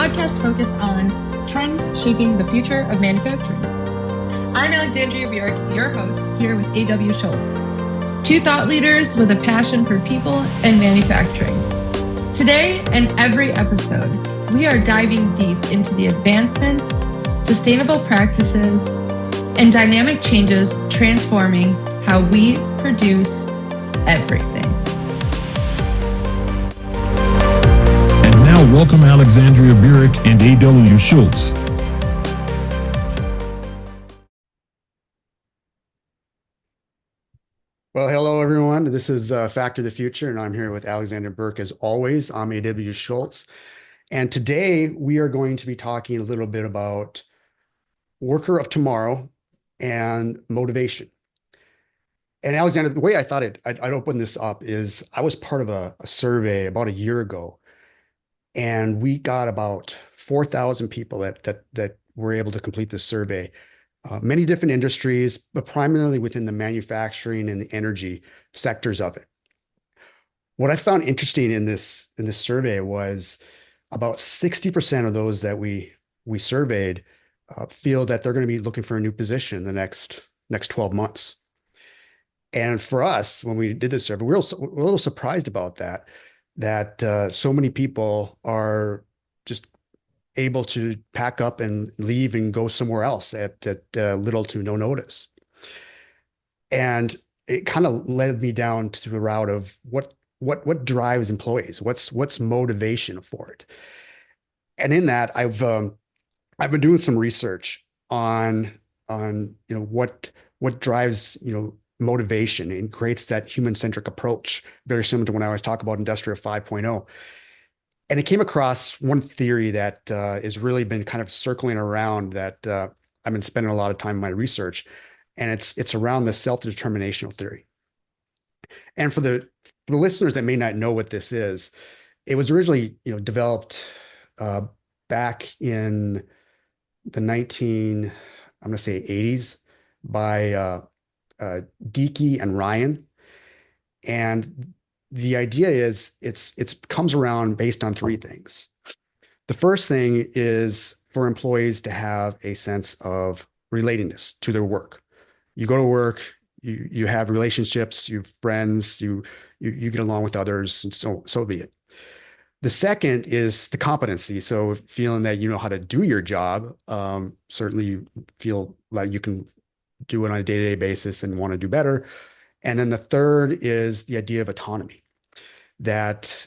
podcast focused on trends shaping the future of manufacturing. I'm Alexandria Burek, your host, here with A.W. Schultz, two thought leaders with a passion for people and manufacturing. Today and every episode, we are diving deep into the advancements, sustainable practices, and dynamic changes transforming how we produce everything. And now welcome Alexandria Burek and A.W. Schultz. Well, hello, everyone. This is Factor the Future, and I'm here with Alexandria Burek as always. I'm A.W. Schultz. And today we are going to be talking a little bit about worker of tomorrow and motivation. And Alexandra, the way I thought I'd open this up is I was part of a survey about a year ago, and we got about 4,000 people that were able to complete this survey. Many different industries, but primarily within the manufacturing and the energy sectors of it. What I found interesting in this survey was about 60% of those that we surveyed feel that they're going to be looking for a new position in the next 12 months. And for us, when we did this survey, we're a little surprised about that so many people are just able to pack up and leave and go somewhere else at little to no notice. And it kind of led me down to the route of what drives employees, what's motivation for it. And in that, I've been doing some research on what drives motivation and creates that human-centric approach, very similar to when I always talk about Industrial 5.0. And it came across one theory that has really been kind of circling around that I've been spending a lot of time in my research, and it's around the self-determinational theory. And for the listeners that may not know what this is, it was originally developed back in the I'm going to say 80s by Dickey and Ryan, and the idea is it's comes around based on three things. The first thing is for employees to have a sense of relatedness to their work. You go to work, you have relationships, you have friends, you get along with others, and so be it. The second is the competency. So feeling that you know how to do your job, certainly you feel like you can do it on a day-to-day basis and want to do better. And then the third is the idea of autonomy. That,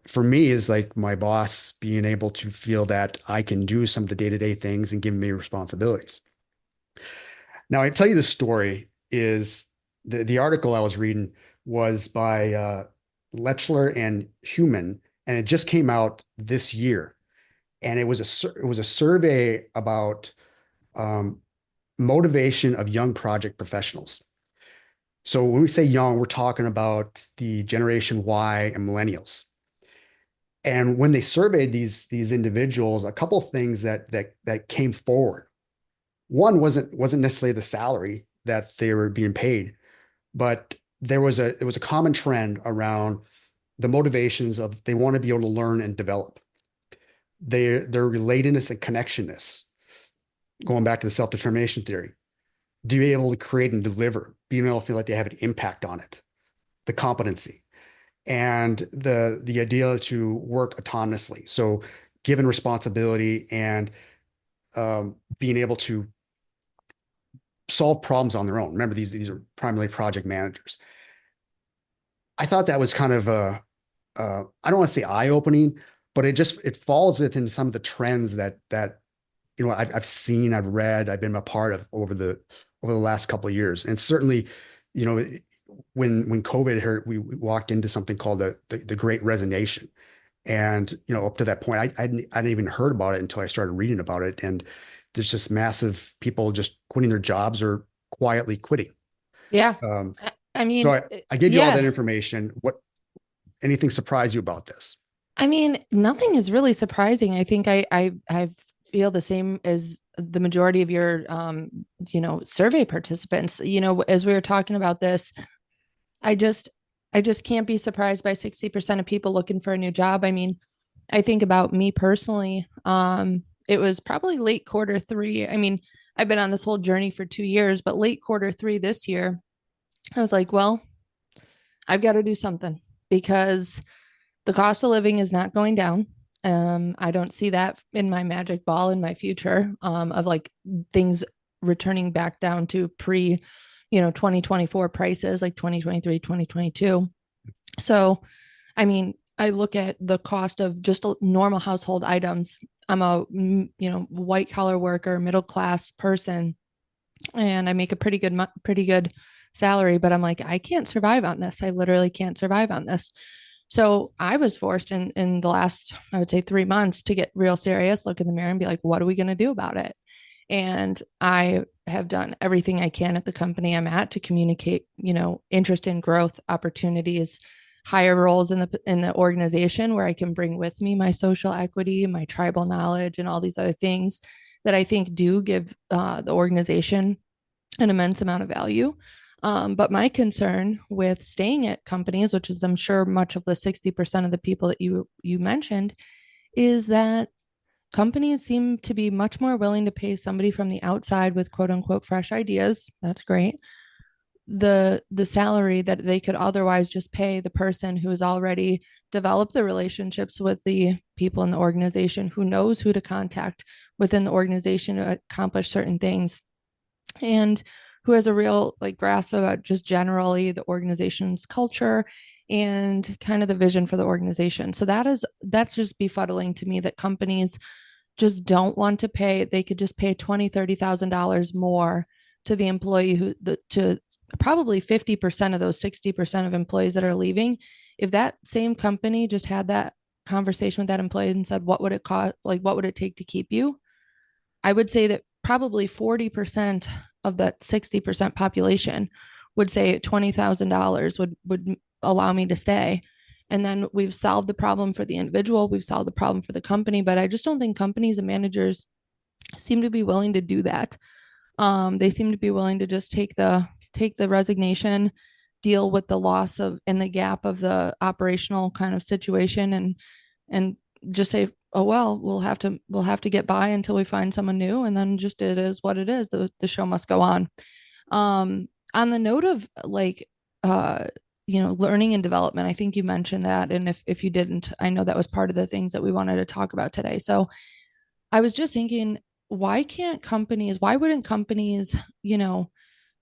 for me is like my boss being able to feel that I can do some of the day-to-day things and give me responsibilities. Now, I tell you the story is the article I was reading was by Lechler and Human, and it just came out this year. And it was a survey about motivation of young project professionals. So when we say young, we're talking about the Generation Y and millennials. And when they surveyed these individuals, a couple of things that came forward. One wasn't necessarily the salary that they were being paid, but it was a common trend around the motivations of they want to be able to learn and develop. Their relatedness and connectionness, going back to the self-determination theory, to be able to create and deliver, being able to feel like they have an impact on it, the competency, and the idea to work autonomously. So given responsibility and being able to solve problems on their own. Remember, these are primarily project managers. I thought that was kind of I don't want to say eye-opening, but it falls within some of the trends that I've seen, I've read, I've been a part of over the last couple of years. And certainly, when COVID hit, we walked into something called the Great Resignation. And, up to that point, I hadn't even heard about it until I started reading about it. And there's just massive people just quitting their jobs or quietly quitting. Yeah. I mean, so I gave you all that information. Anything surprise you about this? I mean, nothing is really surprising. I think I feel the same as the majority of your, survey participants. As we were talking about this, I just can't be surprised by 60% of people looking for a new job. I mean, I think about me personally, it was probably late quarter three. I mean, I've been on this whole journey for 2 years, but late quarter three this year, I was like, well, I've got to do something because the cost of living is not going down. I don't see that in my magic ball in my future, of like things returning back down to pre, 2024 prices, like 2023, 2022. So, I mean, I look at the cost of just normal household items. I'm a, white collar worker, middle class person, and I make a pretty good salary, but I'm like, I can't survive on this. I literally can't survive on this. So I was forced in the last, I would say 3 months, to get real serious, look in the mirror and be like, what are we going to do about it? And I have done everything I can at the company I'm at to communicate, interest in growth opportunities, higher roles in the organization where I can bring with me my social equity, my tribal knowledge, and all these other things that I think do give the organization an immense amount of value. But my concern with staying at companies, which is I'm sure much of the 60% of the people that you mentioned, is that companies seem to be much more willing to pay somebody from the outside with quote unquote fresh ideas. That's great. The salary that they could otherwise just pay the person who has already developed the relationships with the people in the organization, who knows who to contact within the organization to accomplish certain things, and who has a real like grasp about just generally the organization's culture and kind of the vision for the organization. So that's just befuddling to me that companies just don't want to pay. They could just pay $20,000-$30,000 more to the employee to probably 50% of those 60% of employees that are leaving. If that same company just had that conversation with that employee and said, what would it cost? Like, what would it take to keep you? I would say that probably 40% of that 60% population would say $20,000 would allow me to stay. And then we've solved the problem for the individual, we've solved the problem for the company, but I just don't think companies and managers seem to be willing to do that. They seem to be willing to just take the resignation, deal with the loss of and the gap of the operational kind of situation, and just say, oh well, we'll have to get by until we find someone new, and then just it is what it is. The show must go on. On the note of like learning and development, I think you mentioned that, and if you didn't, I know that was part of the things that we wanted to talk about today. So I was just thinking, why wouldn't companies,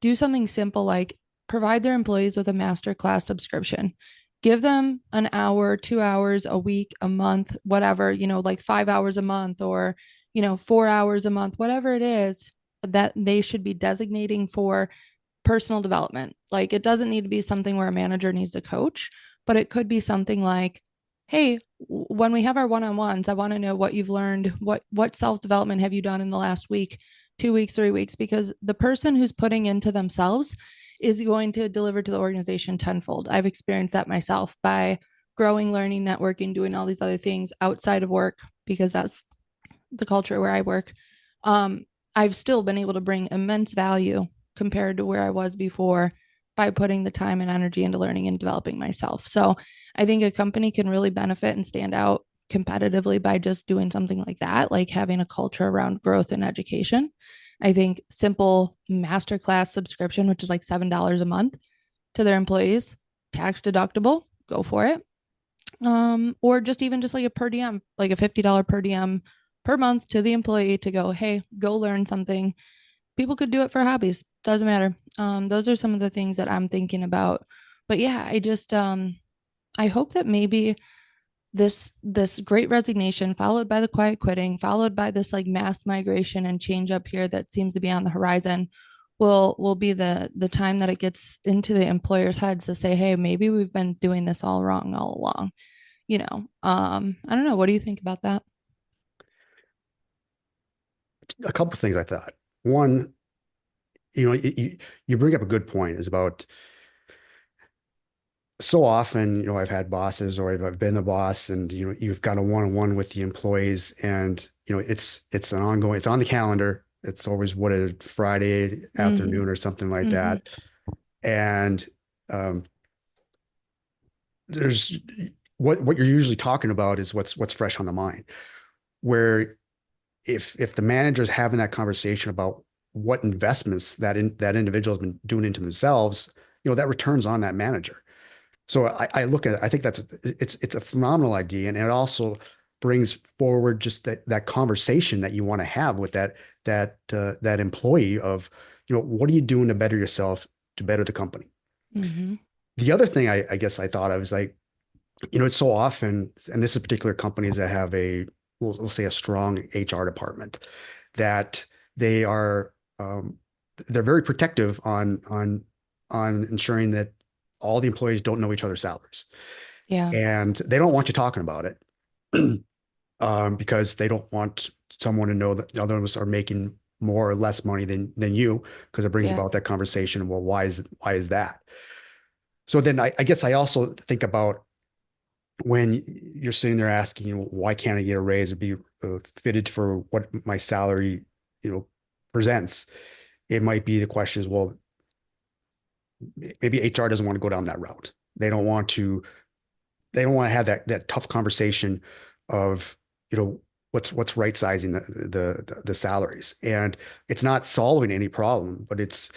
do something simple like provide their employees with a master class subscription? Give them an hour, 2 hours a week, a month, whatever, like 5 hours a month, or, 4 hours a month, whatever it is that they should be designating for personal development. Like it doesn't need to be something where a manager needs to coach, but it could be something like, hey, when we have our one-on-ones, I want to know what you've learned. What self-development have you done in the last week, 2 weeks, 3 weeks? Because the person who's putting into themselves is going to deliver to the organization tenfold. I've experienced that myself by growing, learning, networking, doing all these other things outside of work, because that's the culture where I work. I've still been able to bring immense value compared to where I was before by putting the time and energy into learning and developing myself. So I think a company can really benefit and stand out competitively by just doing something like that, like having a culture around growth and education. I think simple masterclass subscription, which is like $7 a month to their employees, tax deductible, go for it. Or just even just like a per diem, like a $50 per diem per month to the employee to go, hey, go learn something. People could do it for hobbies. Doesn't matter. Those are some of the things that I'm thinking about. But yeah, I hope that maybe this great resignation, followed by the quiet quitting, followed by this like mass migration and change up here that seems to be on the horizon, will be the time that it gets into the employer's heads to say, hey, maybe we've been doing this all wrong all along. I don't know. What do you think about that? A couple of things I thought. One, you bring up a good point is about so often, I've had bosses or I've been the boss, and you've got a one-on-one with the employees, and it's an ongoing, it's on the calendar. It's always what a Friday Mm-hmm. afternoon or something like Mm-hmm. that. And there's what you're usually talking about is what's fresh on the mind. Where if the manager is having that conversation about what investments that individual has been doing into themselves, that returns on that manager. So I look at it, I think it's a phenomenal idea, and it also brings forward just that conversation that you want to have with that employee of, what are you doing to better yourself, to better the company. Mm-hmm. The other thing I guess I thought, I was like, it's so often, and this is particular companies that have we'll say a strong HR department, that they are they're very protective on ensuring that all the employees don't know each other's salaries. Yeah. And they don't want you talking about it because they don't want someone to know that the others are making more or less money than you, because it brings Yeah. about that conversation. Well, why is that? So then I guess I also think about when you're sitting there asking, why can't I get a raise or be fitted for what my salary, presents? It might be the question is, well, maybe HR doesn't want to go down that route. They don't want to have that tough conversation of, what's right sizing the salaries. And it's not solving any problem, but it's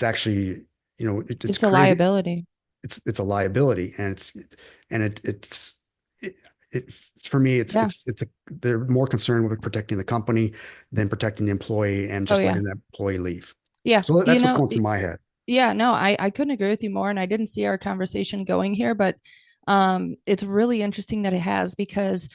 actually, it's a creating, liability. it's a liability, and it for me, they're more concerned with protecting the company than protecting the employee and just letting that employee leave. Yeah. So that's what's going through my head. Yeah, no, I couldn't agree with you more. And I didn't see our conversation going here, but it's really interesting that it has, because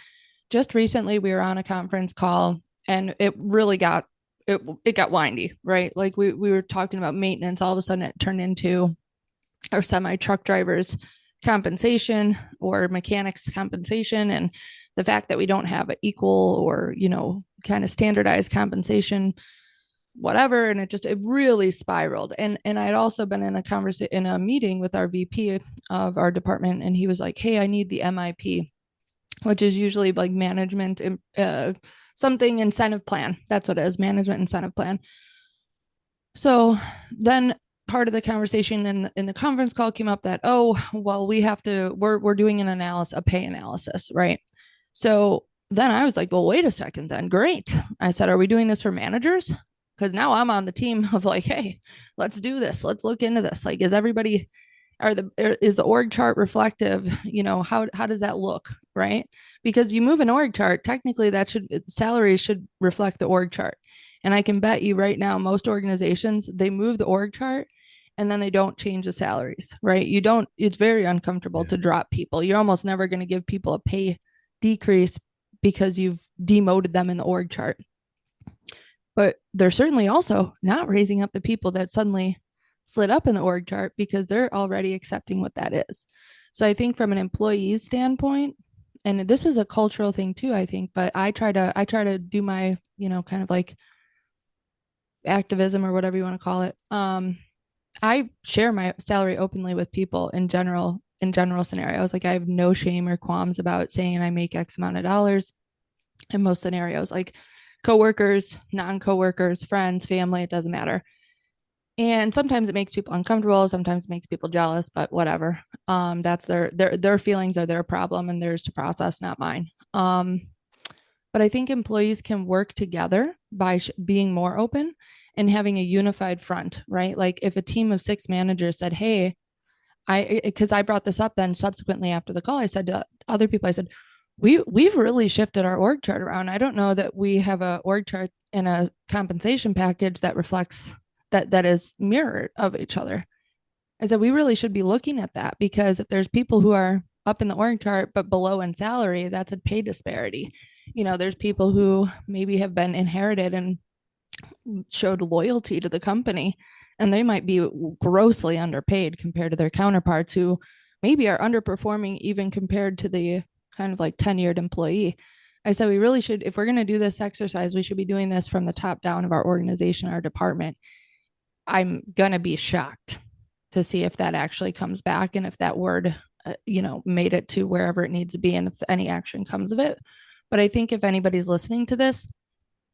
just recently we were on a conference call and it really got windy, right? Like we were talking about maintenance. All of a sudden it turned into our semi truck drivers compensation or mechanics compensation, and the fact that we don't have an equal or, kind of standardized compensation, whatever. And it really spiraled. And I'd also been in a meeting with our VP of our department, and he was like, hey, I need the MIP, which is usually like management, something incentive plan. That's what it is, management incentive plan. So then part of the conversation in the conference call came up that, oh, well, we're doing a pay analysis, right? So then I was like, well, wait a second then. Great. I said, are we doing this for managers? Because now I'm on the team of like, hey, let's do this. Let's look into this. Like, is the org chart reflective? How does that look? Right? Because you move an org chart, technically salaries should reflect the org chart. And I can bet you right now, most organizations, they move the org chart and then they don't change the salaries, right? It's very uncomfortable to drop people. You're almost never going to give people a pay decrease because you've demoted them in the org chart. But they're certainly also not raising up the people that suddenly slid up in the org chart because they're already accepting what that is. So I think from an employee's standpoint, and this is a cultural thing too, I think, but I try to do my, kind of like activism or whatever you want to call it. I share my salary openly with people in general scenarios. Like I have no shame or qualms about saying I make X amount of dollars in most scenarios, like coworkers, non-coworkers, friends, family, it doesn't matter. And sometimes it makes people uncomfortable. Sometimes it makes people jealous, but whatever. That's their feelings are their problem and theirs to process, not mine. But I think employees can work together by being more open and having a unified front, right? Like if a team of 6 managers said, hey, because I brought this up then subsequently after the call, I said to other people, I said, we've really shifted our org chart around. I don't know that we have a org chart and a compensation package that reflects that is mirrored of each other. I said, we really should be looking at that, because if there's people who are up in the org chart, but below in salary, that's a pay disparity. There's people who maybe have been inherited and showed loyalty to the company, and they might be grossly underpaid compared to their counterparts who maybe are underperforming even compared to the kind of like tenured employee. I said, we really should, if we're going to do this exercise, we should be doing this from the top down of our organization, our department. I'm going to be shocked to see if that actually comes back and if that word, made it to wherever it needs to be and if any action comes of it. But I think if anybody's listening to this,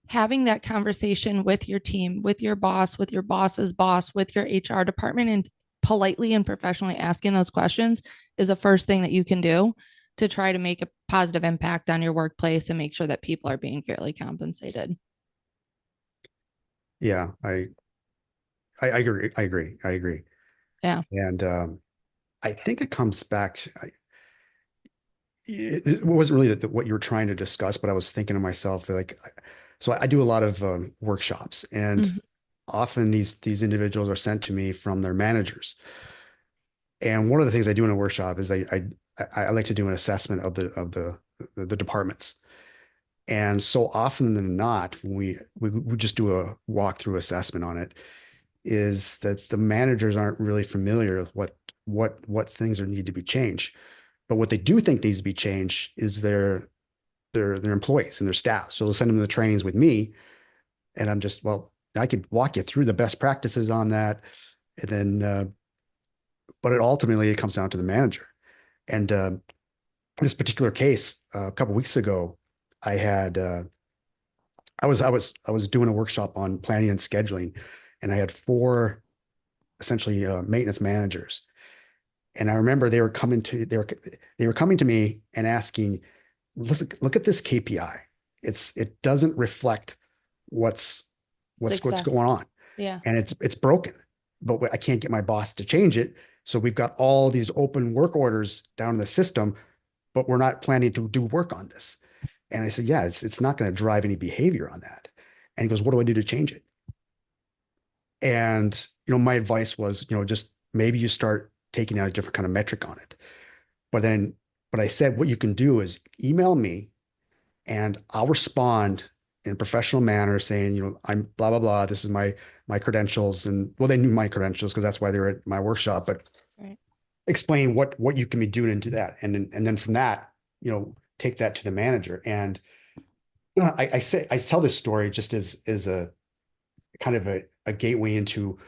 having that conversation with your team, with your boss, with your boss's boss, with your HR department, and politely and professionally asking those questions is the first thing that you can do to try to make a positive impact on your workplace and make sure that people are being fairly compensated. Yeah, I agree. I agree. Yeah. And I think it comes back to, it wasn't really what you were trying to discuss, but I was thinking to myself that like, so I do a lot of workshops, and Mhm. often these individuals are sent to me from their managers. And one of the things I do in a workshop is I like to do an assessment of the departments. And so often than not, when we just do a walkthrough assessment on it, is that the managers aren't really familiar with what things are need to be changed. But what they do think needs to be changed is their employees and their staff. So they'll send them to the trainings with me, and I'm just, well, I could walk you through the best practices on that, and then but it comes down to the manager. And this particular case, a couple of weeks ago, I had I was doing a workshop on planning and scheduling, and I had four essentially maintenance managers. And I remember they were coming to me and asking, listen, look at this KPI. It doesn't reflect what's what's Success. going on, Yeah. and it's broken. But I can't get my boss to change it. So we've got all these open work orders down in the system, but we're not planning to do work on this. And I said, yeah, it's not going to drive any behavior on that. And he goes, what do I do to change it? And my advice was, just maybe you start taking out a different kind of metric on it. But I said, what you can do is email me, and I'll respond in a professional manner saying, I'm blah, blah, blah. This is my credentials. And well, they knew my credentials because that's why they were at my workshop, but Right. explain what you can be doing into that. And then from that, take that to the manager. And I tell this story just as a kind of a gateway into,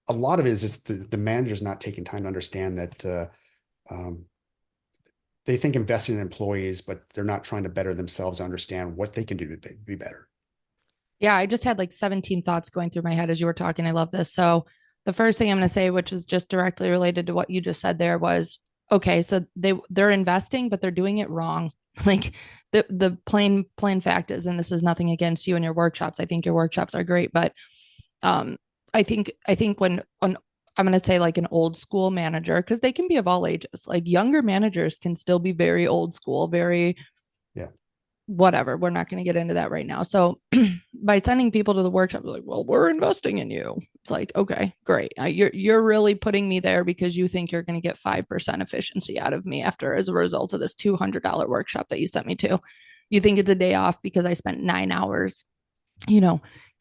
a lot of it is just the manager's not taking time to understand that um, they think investing in employees, but they're not trying to better themselves, understand what they can do to be better. Yeah, I just had like 17 thoughts going through my head as you were talking. I love this. So the first thing I'm going to say, which is just directly related to what you just said there, was okay, so they're investing, but they're doing it wrong. Like the plain fact is, and this is nothing against you and your workshops. I think your workshops are great, but um I think when on I'm going to say like an old school manager, because they can be of all ages, like younger managers can still be very old school, very Yeah. whatever. We're not going to get into that right now. So by sending people to the workshop, like, well, we're investing in you. It's like, okay, great. You're really putting me there because you think you're going to get 5% efficiency out of me after as a result of this $200 workshop that you sent me to. You think it's a day off because I spent 9 hours,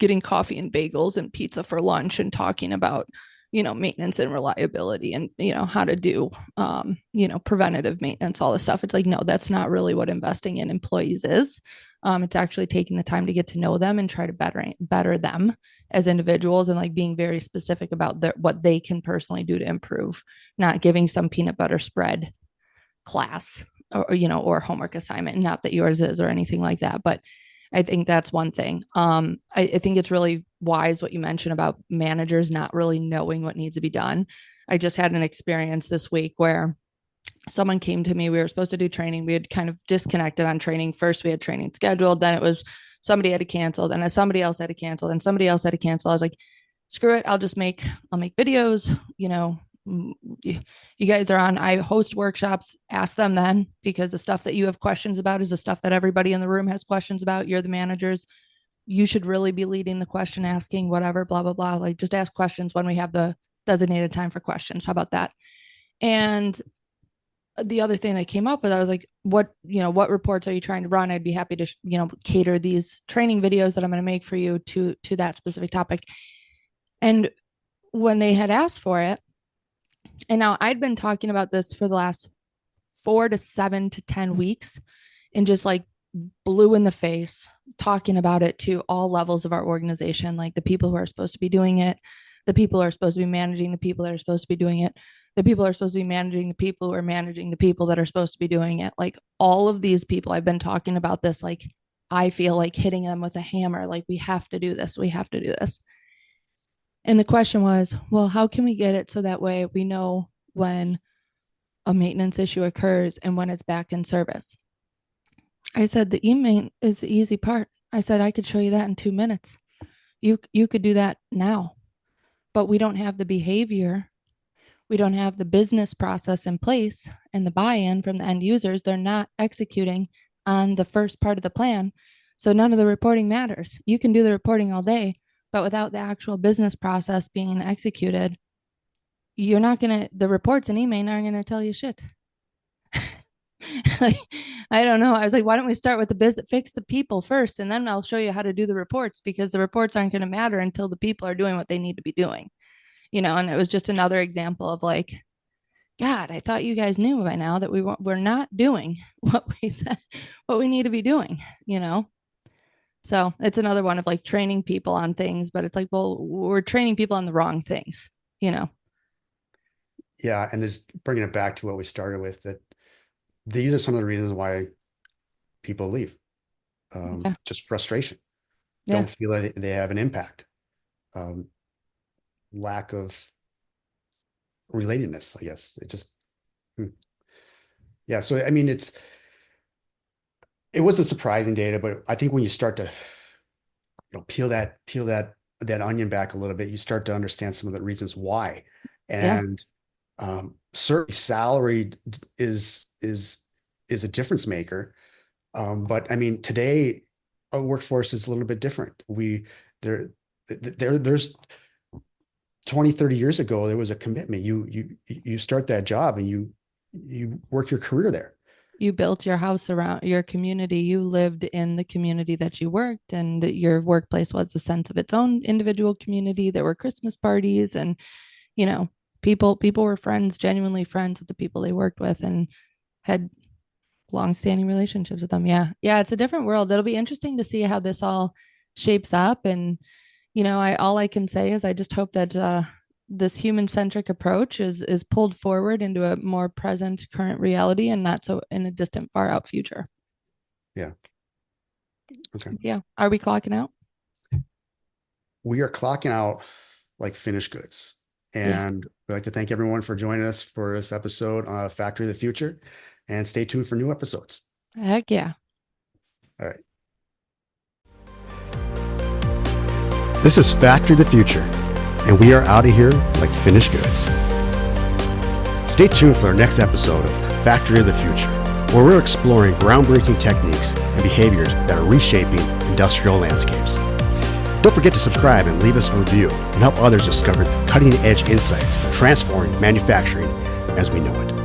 getting coffee and bagels and pizza for lunch and talking about maintenance and reliability and how to do preventative maintenance, all this stuff. It's like, no, that's not really what investing in employees is. It's actually taking the time to get to know them and try to better them as individuals, and like being very specific about what they can personally do to improve, not giving some peanut butter spread class or homework assignment. Not that yours is or anything like that, but I think that's one thing. I think it's really wise what you mentioned about managers not really knowing what needs to be done. I just had an experience this week where someone came to me. We were supposed to do training. We had kind of disconnected on training. First, we had training scheduled. Then it was somebody had to cancel. Then somebody else had to cancel. Then somebody else had to cancel. I was like, screw it. I'll make videos, you guys are on. I host workshops. Ask them then, because the stuff that you have questions about is the stuff that everybody in the room has questions about. You're the managers. You should really be leading the question asking, whatever, blah, blah, blah. Like, just ask questions when we have the designated time for questions. How about that? And the other thing that came up with, I was like, what reports are you trying to run? I'd be happy to, cater these training videos that I'm going to make for you to that specific topic. And when they had asked for it, and now I'd been talking about this for the last 4 to 7 to 10 weeks, and just like blue in the face talking about it to all levels of our organization, like the people who are supposed to be doing it, the people who are supposed to be managing the people that are supposed to be doing it, the people who are supposed to be managing the people who are managing the people that are supposed to be doing it. Like all of these people, I've been talking about this, like I feel like hitting them with a hammer, like we have to do this, we have to do this. And the question was, well, how can we get it so that way we know when a maintenance issue occurs and when it's back in service. I said, the e-main is the easy part. I said, I could show you that in 2 minutes. You could do that now, but we don't have the behavior. We don't have the business process in place and the buy-in from the end users. They're not executing on the first part of the plan. So none of the reporting matters. You can do the reporting all day, but without the actual business process being executed, the reports in email aren't going to tell you shit. Like, I don't know. I was like, why don't we start with the business, fix the people first, and then I'll show you how to do the reports, because the reports aren't going to matter until the people are doing what they need to be doing, and it was just another example of like, God, I thought you guys knew by now that we're not doing what we said, what we need to be doing, So it's another one of like training people on things, but it's like, well, we're training people on the wrong things, Yeah. And just bringing it back to what we started with, that these are some of the reasons why people leave. Just frustration. Don't feel like they have an impact. Lack of relatedness, I guess. It just, So, I mean, it wasn't surprising data, but I think when you start to, peel that onion back a little bit, you start to understand some of the reasons why. And certainly salary is a difference maker. But I mean, today our workforce is a little bit different. There's 20, 30 years ago, there was a commitment. You start that job and you work your career there. You built your house around your community. You lived in the community that you worked, and your workplace was a sense of its own individual community. There were Christmas parties, and, people were friends, genuinely friends with the people they worked with, and had long-standing relationships with them. Yeah. It's a different world. It'll be interesting to see how this all shapes up. And, all I can say is I just hope that this human-centric approach is pulled forward into a more present current reality, and not so in a distant, far out future. Yeah. Okay. Yeah. Are we clocking out? We are clocking out like finished goods. And we'd like to thank everyone for joining us for this episode on Factory of the Future, and stay tuned for new episodes. Heck yeah. All right. This is Factory of the Future, and we are out of here like finished goods. Stay tuned for our next episode of Factory of the Future, where we're exploring groundbreaking techniques and behaviors that are reshaping industrial landscapes. Don't forget to subscribe and leave us a review, and help others discover the cutting-edge insights transforming manufacturing as we know it.